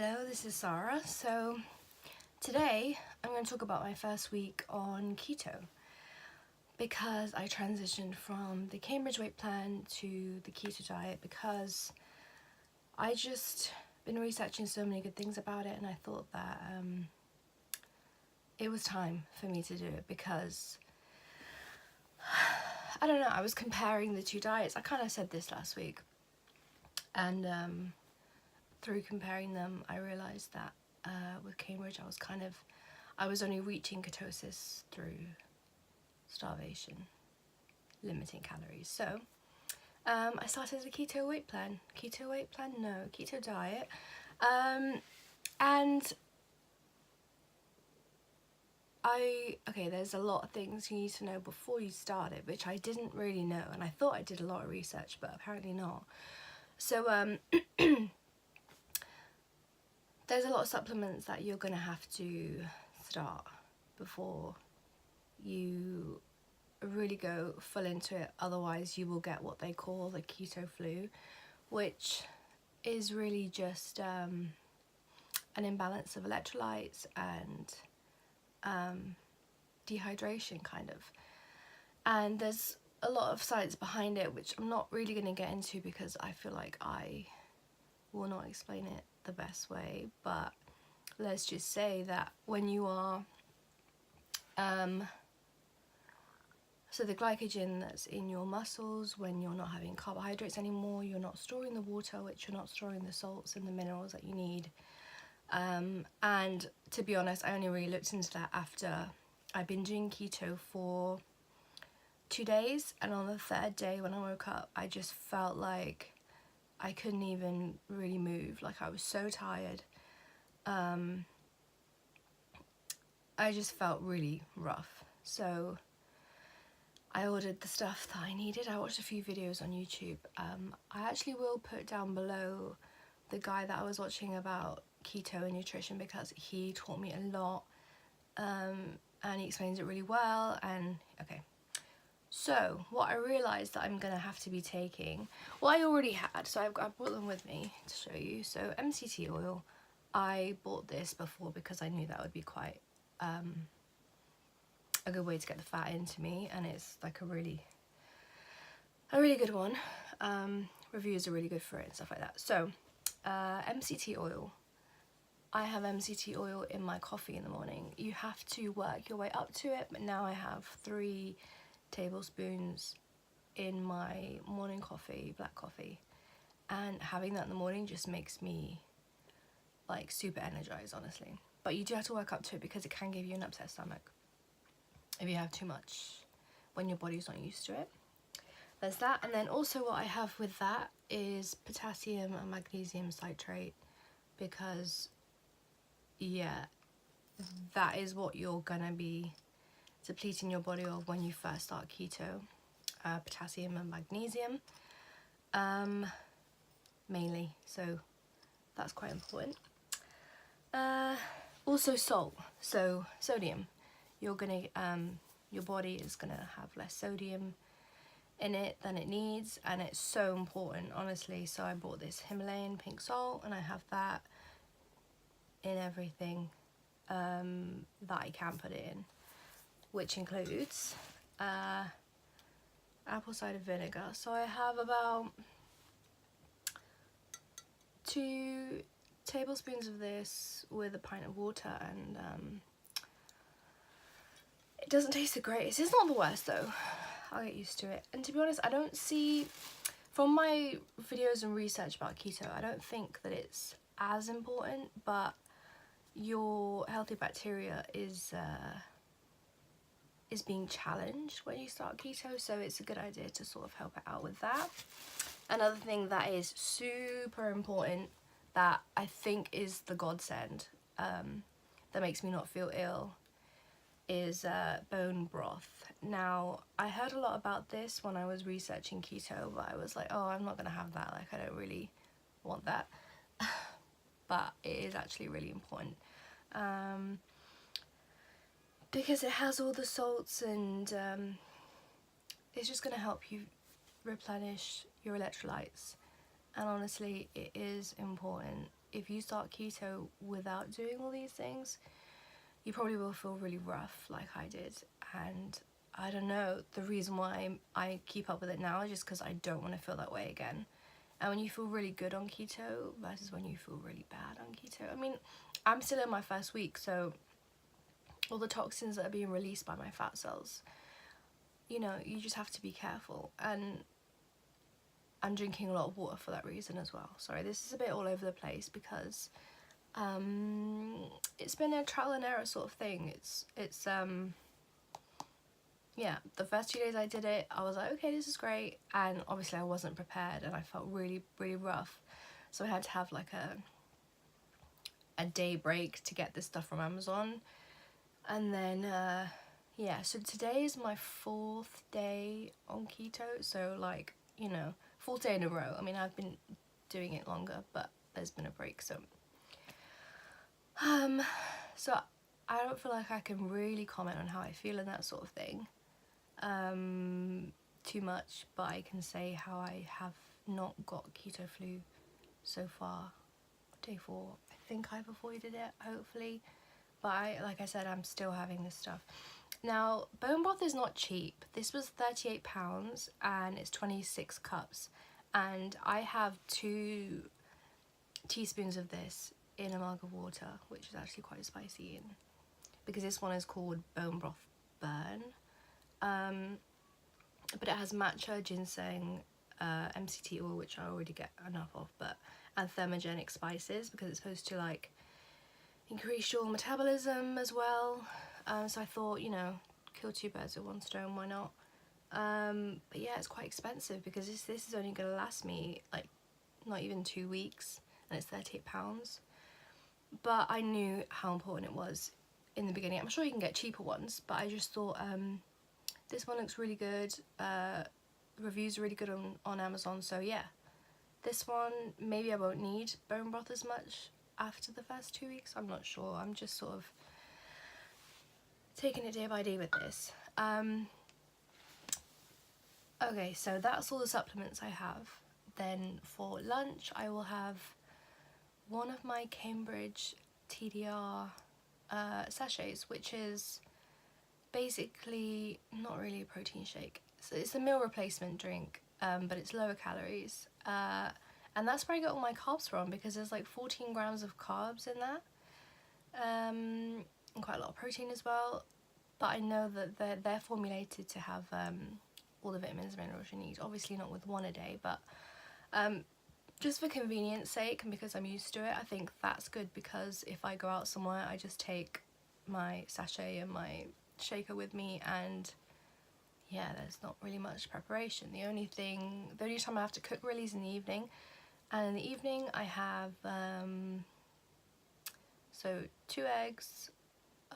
Hello, this is Sarah. So today I'm going to talk about my first week on keto because I transitioned from the Cambridge weight plan to the keto diet because I just been researching so many good things about it, and I thought that it was time for me to do it because I don't know, I was comparing the two diets. I kind of said this last week, and through comparing them I realised that with Cambridge I was only reaching ketosis through starvation, limiting calories. So I started a keto diet, and there's a lot of things you need to know before you start it, which I didn't really know, and I thought I did a lot of research, but apparently not. So there's a lot of supplements that you're gonna have to start before you really go full into it, otherwise you will get what they call the keto flu, which is really just an imbalance of electrolytes and dehydration kind of. And there's a lot of science behind it, which I'm not really going to get into because I feel like I will not explain it the best way, but let's just say that when you are so the glycogen that's in your muscles, when you're not having carbohydrates anymore, you're not storing the water, which you're not storing the salts and the minerals that you need. And to be honest, I only really looked into that after I've been doing keto for 2 days, and on the third day when I woke up I just felt like I couldn't even really move, like I was so tired. I just felt really rough, so I ordered the stuff that I needed. I watched a few videos on YouTube. I actually will put down below the guy that I was watching about keto and nutrition because he taught me a lot, and he explains it really well. And okay, so what I realised that I'm gonna have to be taking, well, I already had, so I brought them with me to show you. So MCT oil, I bought this before because I knew that would be quite a good way to get the fat into me, and it's like a really good one. Reviews are really good for it and stuff like that. So MCT oil, I have MCT oil in my coffee in the morning. You have to work your way up to it, but now I have 3 tablespoons in my morning coffee, black coffee, and having that in the morning just makes me like super energized, honestly. But you do have to work up to it because it can give you an upset stomach if you have too much when your body's not used to it. There's that, and then also what I have with that is potassium and magnesium citrate, because yeah, that is what you're gonna be depleting your body of when you first start keto. Potassium and magnesium mainly, so that's quite important. Also salt, so sodium. You're gonna your body is gonna have less sodium in it than it needs, and it's so important, honestly. So I bought this Himalayan pink salt, and I have that in everything that I can put it in, which includes apple cider vinegar. So I have about 2 tablespoons of this with a pint of water, and it doesn't taste so great. It's not the worst though, I'll get used to it. And to be honest, I don't see, from my videos and research about keto, I don't think that it's as important, but your healthy bacteria is being challenged when you start keto, so it's a good idea to sort of help it out with that. Another thing that is super important that I think is the godsend, that makes me not feel ill, is bone broth. Now, I heard a lot about this when I was researching keto, but I was like, oh, I'm not gonna have that, like I don't really want that. But it is actually really important, because it has all the salts, and it's just gonna help you replenish your electrolytes And honestly, it is important. If you start keto without doing all these things, you probably will feel really rough like I did. And I don't know, the reason why I keep up with it now is just because I don't want to feel that way again. And when you feel really good on keto versus when you feel really bad on keto, I mean, I'm still in my first week, so all the toxins that are being released by my fat cells, you know, you just have to be careful. And I'm drinking a lot of water for that reason as well. Sorry, this is a bit all over the place because it's been a trial and error sort of thing. Yeah, the first 2 days I did it, I was like, okay, this is great, and obviously I wasn't prepared and I felt really, really rough, so I had to have like a day break to get this stuff from Amazon. And then yeah, so today is my 4th day on keto, so like, you know, 4th day in a row. I mean, I've been doing it longer, but there's been a break, so so I don't feel like I can really comment on how I feel and that sort of thing too much, but I can say how I have not got keto flu so far. Day 4, I think I've avoided it, hopefully, but like I said, I'm still having this stuff. Now, bone broth is not cheap. This was £38 and it's 26 cups, and I have 2 teaspoons of this in a mug of water, which is actually quite spicy, and because this one is called Bone Broth Burn, but it has matcha, ginseng, MCT oil, which I already get enough of, and thermogenic spices because it's supposed to like increase your metabolism as well. So I thought, you know, kill 2 birds with 1 stone, why not? But yeah, it's quite expensive because this is only gonna last me like not even 2 weeks, and it's £38. But I knew how important it was in the beginning. I'm sure you can get cheaper ones, but I just thought this one looks really good. Reviews are really good on Amazon, so yeah. This one, maybe I won't need bone broth as much after the first 2 weeks. I'm not sure. I'm just sort of taking it day by day with this. Okay, so that's all the supplements I have. Then for lunch, I will have one of my Cambridge TDR sachets, which is basically not really a protein shake. So it's a meal replacement drink, but it's lower calories. And that's where I get all my carbs from, because there's like 14 grams of carbs in that. And quite a lot of protein as well. But I know that they're formulated to have all the vitamins and minerals you need. Obviously not with 1 a day, but just for convenience sake and because I'm used to it, I think that's good, because if I go out somewhere, I just take my sachet and my shaker with me, and yeah, there's not really much preparation. The only time I have to cook really is in the evening, and in the evening I have so 2 eggs,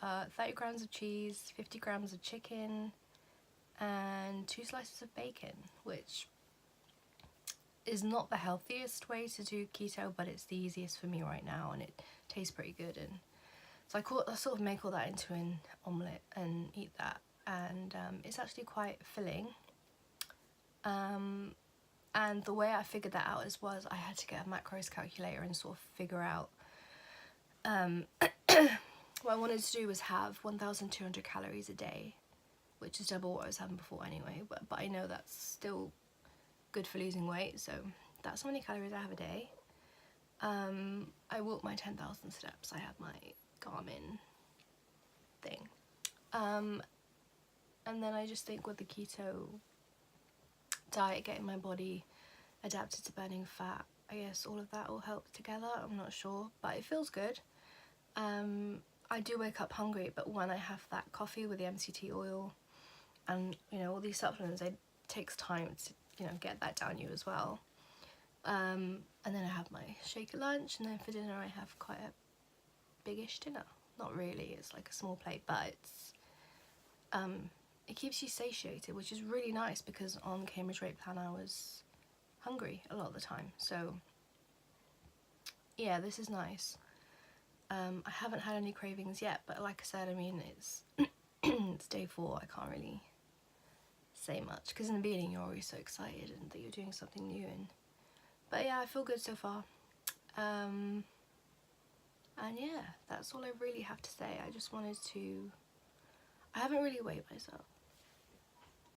30 grams of cheese, 50 grams of chicken, and 2 slices of bacon, which is not the healthiest way to do keto, but it's the easiest for me right now, and it tastes pretty good. And so I sort of make all that into an omelette and eat that, and it's actually quite filling. And the way I figured that out was I had to get a macros calculator and sort of figure out what I wanted to do was have 1,200 calories a day, which is double what I was having before anyway, but I know that's still good for losing weight, so that's how many calories I have a day. I walk my 10,000 steps. I have my Garmin thing. And then I just think with the keto diet, getting my body adapted to burning fat, I guess all of that will help together. I'm not sure, but it feels good. I do wake up hungry, but when I have that coffee with the MCT oil and, you know, all these supplements, it takes time to, you know, get that down you as well. And then I have my shake at lunch, and then for dinner I have quite a biggish dinner. Not really, it's like a small plate, but it's it keeps you satiated, which is really nice, because on Cambridge Weight Plan I was hungry a lot of the time. So yeah, this is nice. I haven't had any cravings yet, but like I said, I mean, it's it's day 4. I can't really say much, because in the beginning you're always so excited and that you're doing something new, and But yeah, I feel good so far. And yeah, that's all I really have to say. I just wanted to, I haven't really weighed myself,